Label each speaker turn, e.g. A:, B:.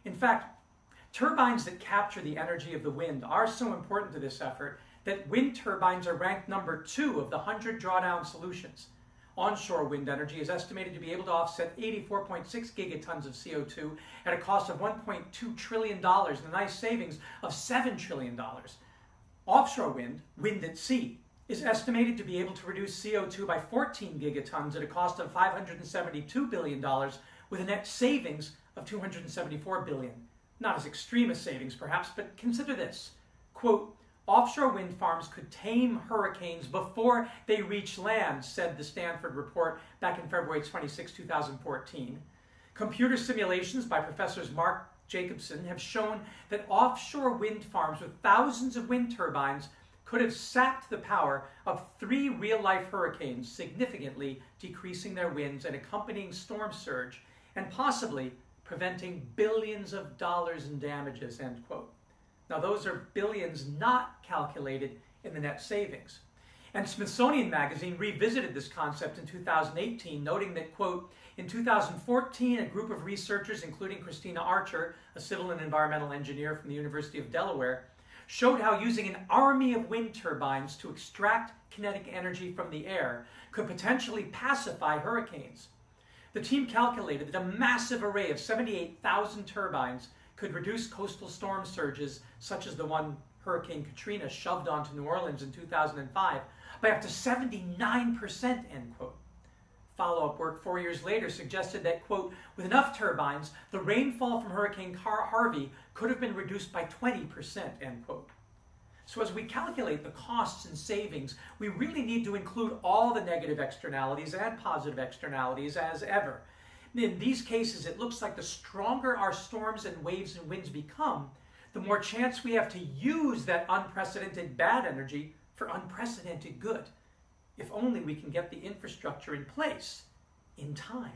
A: In fact, turbines that capture the energy of the wind are so important to this effort that wind turbines are ranked number 2 of the 100 drawdown solutions. Onshore wind energy is estimated to be able to offset 84.6 gigatons of CO2 at a cost of $1.2 trillion and a nice savings of $7 trillion. Offshore wind, wind at sea, is estimated to be able to reduce CO2 by 14 gigatons at a cost of $572 billion with a net savings of $274 billion. Not as extreme as savings perhaps, but consider this. Quote, offshore wind farms could tame hurricanes before they reach land, said the Stanford report back in February 26, 2014. Computer simulations by professors Mark Jacobson have shown that offshore wind farms with thousands of wind turbines could have sapped the power of 3 real-life hurricanes, significantly decreasing their winds and accompanying storm surge, and possibly preventing billions of dollars in damages, end quote. Now those are billions not calculated in the net savings. And Smithsonian Magazine revisited this concept in 2018, noting that, quote, in 2014, a group of researchers, including Christina Archer, a civil and environmental engineer from the University of Delaware, showed how using an army of wind turbines to extract kinetic energy from the air could potentially pacify hurricanes. The team calculated that a massive array of 78,000 turbines could reduce coastal storm surges, such as the one Hurricane Katrina shoved onto New Orleans in 2005, by up to 79%, end quote. Follow-up work 4 years later suggested that, quote, with enough turbines, the rainfall from Hurricane Harvey could have been reduced by 20%, end quote. So as we calculate the costs and savings, we really need to include all the negative externalities and positive externalities as ever. In these cases, it looks like the stronger our storms and waves and winds become, the more chance we have to use that unprecedented bad energy for unprecedented good. If only we can get the infrastructure in place in time.